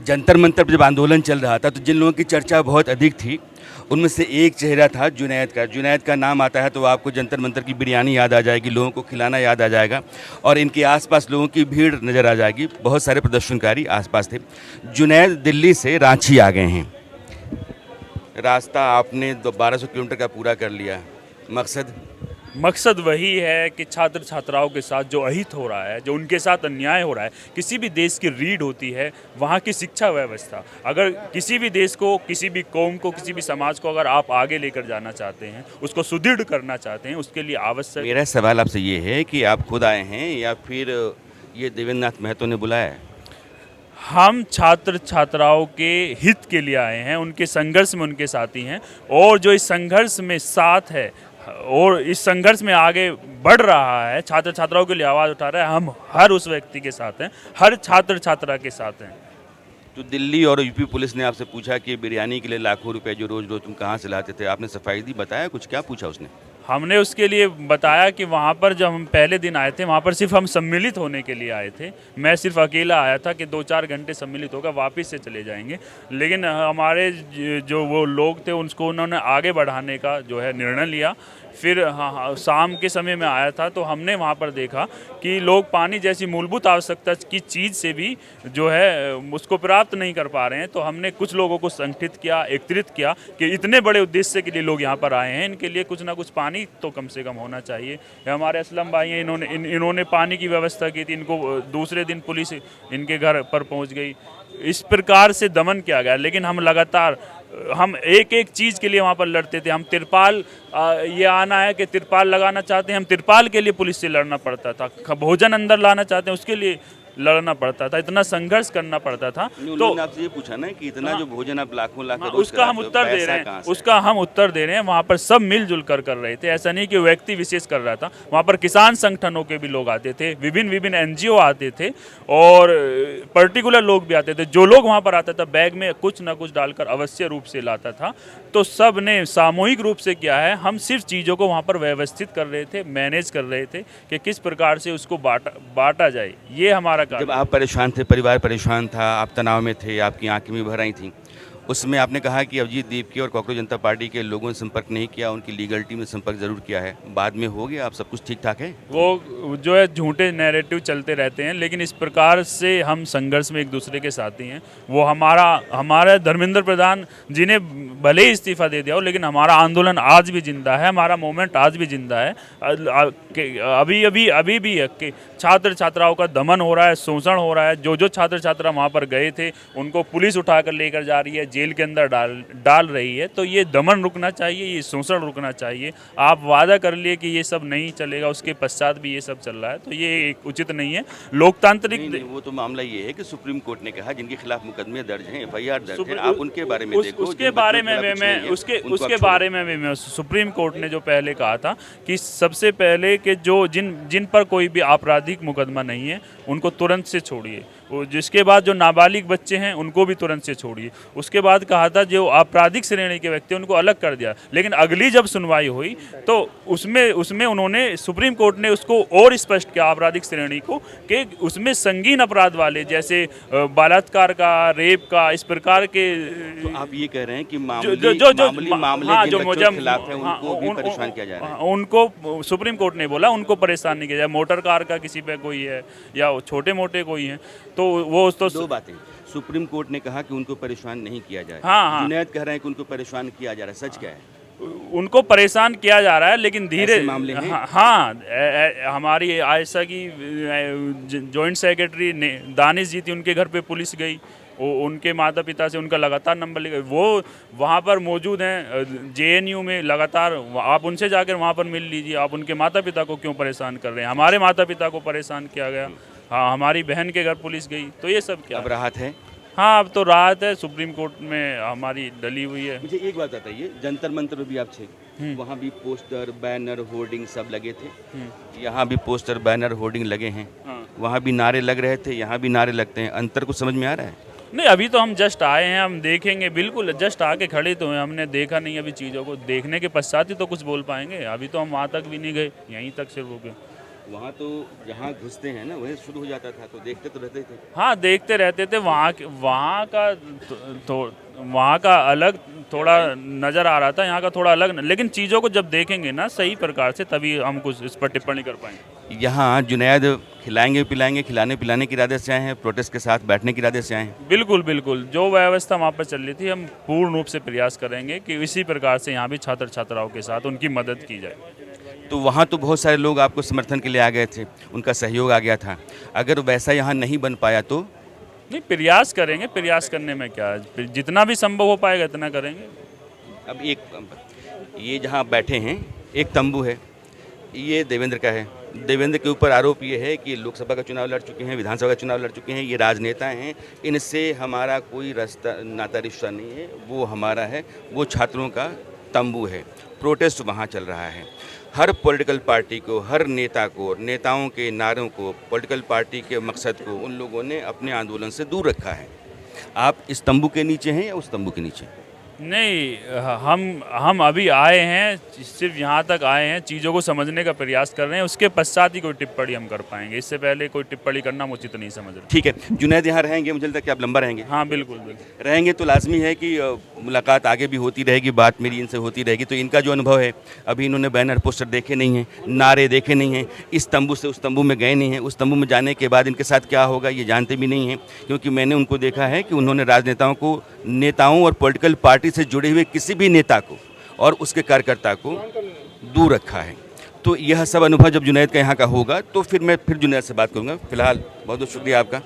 जंतर मंतर पर जब आंदोलन चल रहा था तो जिन लोगों की चर्चा बहुत अधिक थी उनमें से एक चेहरा था जुनैद का। जुनैद का नाम आता है तो आपको जंतर मंतर की बिरयानी याद आ जाएगी, लोगों को खिलाना याद आ जाएगा और इनके आसपास लोगों की भीड़ नज़र आ जाएगी। बहुत सारे प्रदर्शनकारी आसपास थे। जुनैद दिल्ली से रांची आ गए हैं। रास्ता आपने 1200 किलोमीटर का पूरा कर लिया। मकसद वही है कि छात्र छात्राओं के साथ जो अहित हो रहा है, जो उनके साथ अन्याय हो रहा है, किसी भी देश की रीढ़ होती है वहाँ की शिक्षा व्यवस्था। अगर किसी भी देश को, किसी भी कौम को, किसी भी समाज को अगर आप आगे लेकर जाना चाहते हैं, उसको सुदृढ़ करना चाहते हैं, उसके लिए आवश्यक। मेरा सवाल आपसे ये है कि आप खुद आए हैं या फिर ये देवेंद्र नाथ महतो ने बुलाया है? हम छात्र छात्राओं के हित के लिए आए हैं, उनके संघर्ष में उनके साथी हैं और जो इस संघर्ष में साथ है और इस संघर्ष में आगे बढ़ रहा है, छात्र छात्राओं के लिए आवाज़ उठा रहा है, हम हर उस व्यक्ति के साथ हैं, हर छात्र छात्रा के साथ हैं। तो दिल्ली और यूपी पुलिस ने आपसे पूछा कि बिरयानी के लिए लाखों रुपए जो रोज़ रोज़ तुम कहाँ से लाते थे, आपने सफाई दी, बताया कुछ? क्या पूछा उसने? हमने उसके लिए बताया कि वहाँ पर जब हम पहले दिन आए थे वहाँ पर सिर्फ हम सम्मिलित होने के लिए आए थे। मैं सिर्फ अकेला आया था कि 2-4 घंटे सम्मिलित होकर वापस से चले जाएंगे, लेकिन हमारे जो वो लोग थे उसको उन्होंने आगे बढ़ाने का जो है निर्णय लिया। फिर हाँ, शाम के समय में आया था तो हमने वहाँ पर देखा कि लोग पानी जैसी मूलभूत आवश्यकता की चीज़ से भी जो है उसको प्राप्त नहीं कर पा रहे हैं। तो हमने कुछ लोगों को संगठित किया, एकत्रित किया कि इतने बड़े उद्देश्य के लिए लोग यहाँ पर आए हैं, इनके लिए कुछ ना कुछ पानी तो कम से कम होना चाहिए। हमारे असलम भाई हैं, इन्होंने पानी की व्यवस्था की थी। इनको दूसरे दिन पुलिस इनके घर पर पहुँच गई। इस प्रकार से दमन किया गया, लेकिन हम लगातार हम एक एक चीज़ के लिए वहाँ पर लड़ते थे। हम तिरपाल, ये आना है कि तिरपाल लगाना चाहते हैं, हम तिरपाल के लिए पुलिस से लड़ना पड़ता था। भोजन अंदर लाना चाहते हैं उसके लिए लड़ना पड़ता था, इतना संघर्ष करना पड़ता था। तो आपसे ये पूछा ना कि इतना जो भोजन आप लाखों लाख उसका हम उत्तर दे रहे हैं, उसका हम उत्तर दे रहे हैं। वहाँ पर सब मिलजुल कर रहे थे, ऐसा नहीं कि व्यक्ति विशेष कर रहा था। वहाँ पर किसान संगठनों के भी लोग आते थे, विभिन्न एनजीओ आते थे और पर्टिकुलर लोग भी आते थे। जो लोग वहाँ पर आता था बैग में कुछ ना कुछ डालकर अवश्य रूप से लाता था। तो सब ने सामूहिक रूप से किया है। हम सिर्फ चीज़ों को वहाँ पर व्यवस्थित कर रहे थे, मैनेज कर रहे थे कि किस प्रकार से उसको बांटा जाए, ये हमारा। जब आप परेशान थे, परिवार परेशान था, आप तनाव में थे, आपकी आंखें भी भर आई थी, उसमें आपने कहा कि अभिजीत दीपके और कांग्रेस जनता पार्टी के लोगों ने संपर्क नहीं किया, उनकी लीगल टीम ने संपर्क जरूर किया है। बाद में हो गया, आप सब कुछ ठीक ठाक है? वो जो है झूठे नैरेटिव चलते रहते हैं, लेकिन इस प्रकार से हम संघर्ष में एक दूसरे के साथी हैं। वो हमारा धर्मेंद्र प्रधान जी ने भले ही इस्तीफा दे दिया हो, लेकिन हमारा आंदोलन आज भी जिंदा है, हमारा मूवमेंट आज भी जिंदा है। अभी भी है कि छात्र छात्राओं का दमन हो रहा है, शोषण हो रहा है। जो छात्र छात्रा वहाँ पर गए थे उनको पुलिस उठाकर लेकर जा रही है, जेल के अंदर डाल रही है। तो ये दमन रुकना चाहिए, ये शोषण रुकना चाहिए। आप वादा कर लिए कि ये सब नहीं चलेगा, उसके पश्चात भी ये सब चल रहा है, तो ये एक उचित नहीं है। लोकतांत्रिक नहीं, वो तो मामला ये है कि सुप्रीम कोर्ट ने कहा जिनके खिलाफ मुकदमे दर्ज हैं, FIR दर्ज है, आप उनके बारे में देखो। उसके बारे में मैं सुप्रीम कोर्ट ने जो पहले कहा था कि सबसे पहले कि जिन पर कोई भी आपराधिक मुकदमा नहीं है उनको तुरंत से छोड़िए। जिसके बाद जो नाबालिग बच्चे हैं उनको भी तुरंत से छोड़िए। उसके बाद कहा था जो आपराधिक श्रेणी के व्यक्ति उनको अलग कर दिया। लेकिन अगली जब सुनवाई हुई तो उसमें उन्होंने, सुप्रीम कोर्ट ने उसको और स्पष्ट किया आपराधिक श्रेणी को कि उसमें संगीन अपराध वाले जैसे बलात्कार का, रेप का, इस प्रकार के। तो आप ये कह रहे हैं कि परेशान किया जा रहा है? उनको सुप्रीम कोर्ट ने बोला उनको परेशान नहीं किया जाए। मोटर कार का किसी पे कोई है या छोटे मोटे कोई हैं तो वो तो दो बातें। सुप्रीम कोर्ट ने कहा कि उनको परेशान नहीं किया जाए। हाँ। जुनैद कह रहे हैं कि उनको परेशान किया जा रहा है, सच क्या है? उनको परेशान किया जा रहा है, लेकिन धीरे मामले हैं? हाँ, हमारी आयशा की जॉइंट सेक्रेटरी दानिश जी थी, उनके घर पे पुलिस गई। उनके माता पिता से उनका लगातार नंबर लेकर वो वहाँ पर मौजूद हैं JNU में लगातार। आप उनसे जाकर वहाँ पर मिल लीजिए। आप उनके माता पिता को क्यों परेशान कर रहे हैं? हमारे माता पिता को परेशान किया गया। हाँ, हमारी बहन के घर पुलिस गई। तो ये सब क्या? अब राहत है? हाँ, अब तो राहत है। सुप्रीम कोर्ट में हमारी डली हुई है। मुझे एक बात बताइए, जंतर मंतर भी आप थे, वहाँ भी पोस्टर, बैनर, होर्डिंग सब लगे थे। यहाँ भी पोस्टर, बैनर, होर्डिंग लगे हैं। वहाँ भी नारे लग रहे थे, यहाँ भी नारे लगते हैं। अंतर कुछ समझ में आ रहा है? नहीं, अभी तो हम जस्ट आए हैं, हम देखेंगे। बिल्कुल जस्ट आके खड़े तो हैं, हमने देखा नहीं अभी चीज़ों को। देखने के पश्चात ही तो कुछ बोल पाएंगे। अभी तो हम वहाँ तक भी नहीं गए, यहीं तक सिर्फ हो गए। वहाँ तो जहाँ घुसते हैं ना वहीं शुरू हो जाता था, तो देखते तो रहते थे। हाँ, देखते रहते थे। वहाँ का अलग थोड़ा नज़र आ रहा था, यहाँ का थोड़ा अलग। लेकिन चीज़ों को जब देखेंगे ना सही प्रकार से, तभी हम कुछ इस पर टिप्पणी कर पाएंगे। यहाँ जुनैद खिलाएंगे पिलाएंगे, खिलाने पिलाने के इरादे से आए हैं, प्रोटेस्ट के साथ बैठने के इरादे से आए हैं? बिल्कुल बिल्कुल, जो व्यवस्था वहाँ पर चल रही थी, हम पूर्ण रूप से प्रयास करेंगे कि इसी प्रकार से यहाँ भी छात्र छात्राओं के साथ उनकी मदद की जाए। तो वहाँ तो बहुत सारे लोग आपको समर्थन के लिए आ गए थे, उनका सहयोग आ गया था। अगर वैसा यहाँ नहीं बन पाया तो? नहीं, प्रयास करेंगे। प्रयास करने में क्या है, जितना भी संभव हो पाएगा इतना करेंगे। अब ये जहाँ बैठे हैं, एक तंबू है, ये देवेंद्र का है। देवेंद्र के ऊपर आरोप ये है कि लोकसभा का चुनाव लड़ चुके हैं, विधानसभा का चुनाव लड़ चुके हैं, ये राजनेता हैं, इनसे हमारा कोई नाता रिश्ता नहीं है। वो हमारा है, वो छात्रों का तंबू है। प्रोटेस्ट वहाँ चल रहा है। हर पॉलिटिकल पार्टी को, हर नेता को, नेताओं के नारों को, पॉलिटिकल पार्टी के मकसद को उन लोगों ने अपने आंदोलन से दूर रखा है। आप इस तंबू के नीचे हैं या उस तंबू के नीचे? नहीं, हम अभी आए हैं, सिर्फ यहाँ तक आए हैं, चीज़ों को समझने का प्रयास कर रहे हैं। उसके पश्चात ही कोई टिप्पणी हम कर पाएंगे। इससे पहले कोई टिप्पणी करना हम उचित नहीं समझ रहे। ठीक है, जुनैद यहाँ रहेंगे, मुझे लगता है कि आप लंबा रहेंगे। हाँ बिल्कुल बिल्कुल रहेंगे तो लाजमी है कि मुलाकात आगे भी होती रहेगी, बात मेरी इनसे होती रहेगी। तो इनका जो अनुभव है, अभी इन्होंने बैनर पोस्टर देखे नहीं हैं, नारे देखे नहीं हैं, इस तंबू से उस तंबू में गए नहीं हैं, उस तंबू में जाने के बाद इनके साथ क्या होगा ये जानते भी नहीं हैं। क्योंकि मैंने उनको देखा है कि उन्होंने राजनेताओं को, नेताओं और पॉलिटिकल पार्टी से जुड़े हुए किसी भी नेता को और उसके कार्यकर्ता को दूर रखा है। तो यह सब अनुभव जब जुनैद का यहाँ का होगा तो फिर मैं जुनैद से बात करूँगा। फिलहाल बहुत बहुत शुक्रिया आपका।